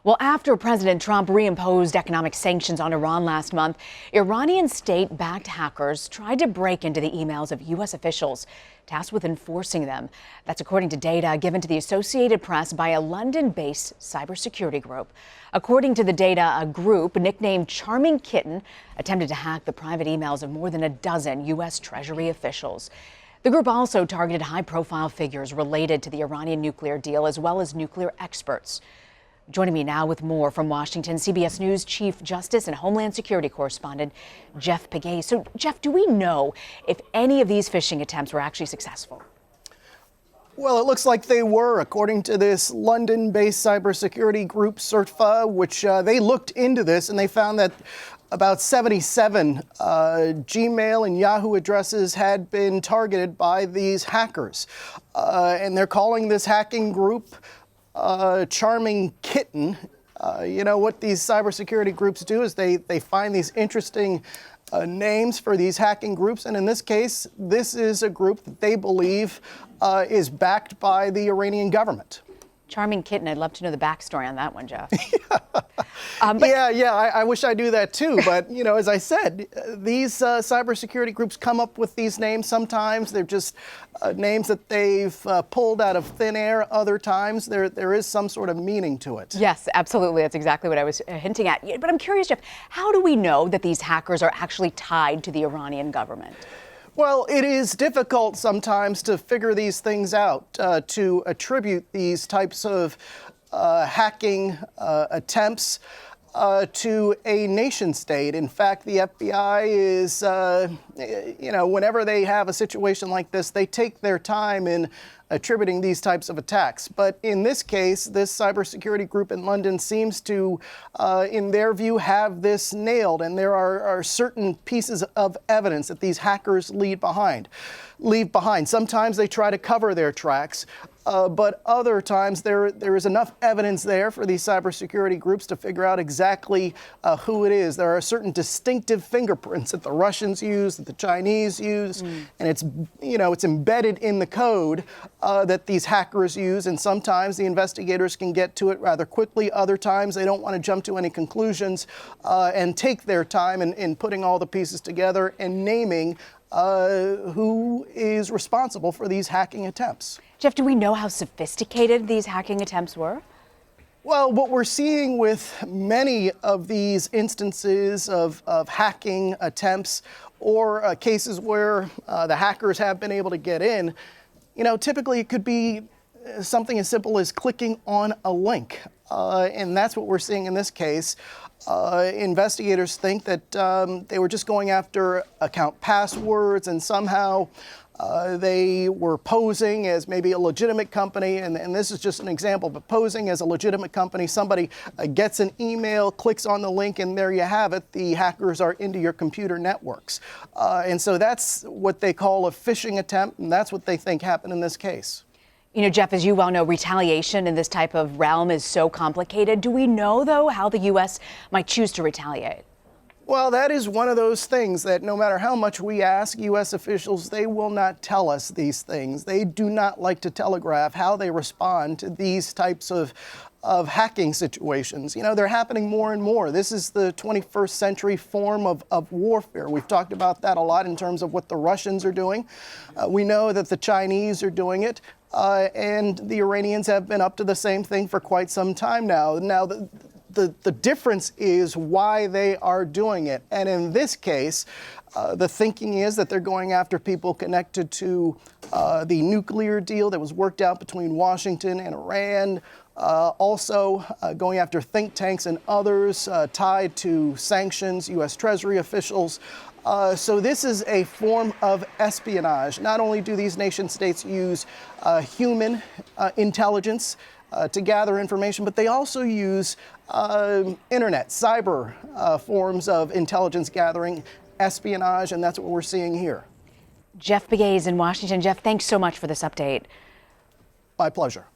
Well, after President Trump reimposed economic sanctions on Iran last month, Iranian state-backed hackers tried to break into the emails of U.S. officials tasked with enforcing them. That's according to data given to the Associated Press by a London-based cybersecurity group. According to the data, a group nicknamed Charming Kitten attempted to hack the private emails of more than a dozen U.S. Treasury officials. The group also targeted high-profile figures related to the Iranian nuclear deal, as well as nuclear experts. Joining me now with more from Washington, CBS News Chief Justice and Homeland Security correspondent Jeff Pegues. So, Jeff, do we know if any of these phishing attempts were actually successful? Well, it looks like they were, according to this London-based cybersecurity group, CERTFA, which they looked into this and they found that about 77 Gmail and Yahoo addresses had been targeted by these hackers. And they're calling this hacking group Charming Kitten. You know, what these cybersecurity groups do is they find these interesting names for these hacking groups. And in this case, this is a group that they believe is backed by the Iranian government. Charming Kitten. I'd love to know the backstory on that one, Jeff. I wish I knew that too. But, you know, as I said, these cybersecurity groups come up with these names. Sometimes they're just names that they've pulled out of thin air. Other times there is some sort of meaning to it. Yes, absolutely. That's exactly what I was hinting at. But I'm curious, Jeff, how do we know that these hackers are actually tied to the Iranian government? Well, it is difficult sometimes to figure these things out, to attribute these types of hacking attempts to a nation state. In fact, the FBI is, whenever they have a situation like this, they take their time in attributing these types of attacks. But in this case, this cybersecurity group in London seems to, in their view, have this nailed. And there are certain pieces of evidence that these hackers leave behind. Sometimes they try to cover their tracks. But other times there is enough evidence there for these cybersecurity groups to figure out exactly who it is. There are certain distinctive fingerprints that the Russians use, that the Chinese use, and it's embedded in the code that these hackers use. And sometimes the investigators can get to it rather quickly. Other times they don't want to jump to any conclusions and take their time in putting all the pieces together and naming who is responsible for these hacking attempts. Jeff, do we know how sophisticated these hacking attempts were? Well, what we're seeing with many of these instances of hacking attempts or cases where the hackers have been able to get in, typically it could be something as simple as clicking on a link. And that's what we're seeing in this case. Investigators think that they were just going after account passwords and somehow they were posing as maybe a legitimate company, and this is just an example, but posing as a legitimate company. Somebody gets an email, clicks on the link, and there you have it. The hackers are into your computer networks. And so that's what they call a phishing attempt, and that's what they think happened in this case. You know, Jeff, as you well know, retaliation in this type of realm is so complicated. Do we know, though, how the U.S. might choose to retaliate? Well, that is one of those things that no matter how much we ask U.S. officials, they will not tell us these things. They do not like to telegraph how they respond to these types of hacking situations. You know, they're happening more and more. This is the 21st century form of warfare. We've talked about that a lot in terms of what the Russians are doing. We know that the Chinese are doing it. And the Iranians have been up to the same thing for quite some time now. Now, the difference is why they are doing it. And in this case, the thinking is that they're going after people connected to the nuclear deal that was worked out between Washington and Iran. Also going after think tanks and others tied to sanctions, U.S. Treasury officials. So this is a form of espionage. Not only do these nation states use human intelligence to gather information, but they also use internet, cyber forms of intelligence gathering, espionage, and that's what we're seeing here. Jeff Pegues in Washington. Jeff, thanks so much for this update. My pleasure.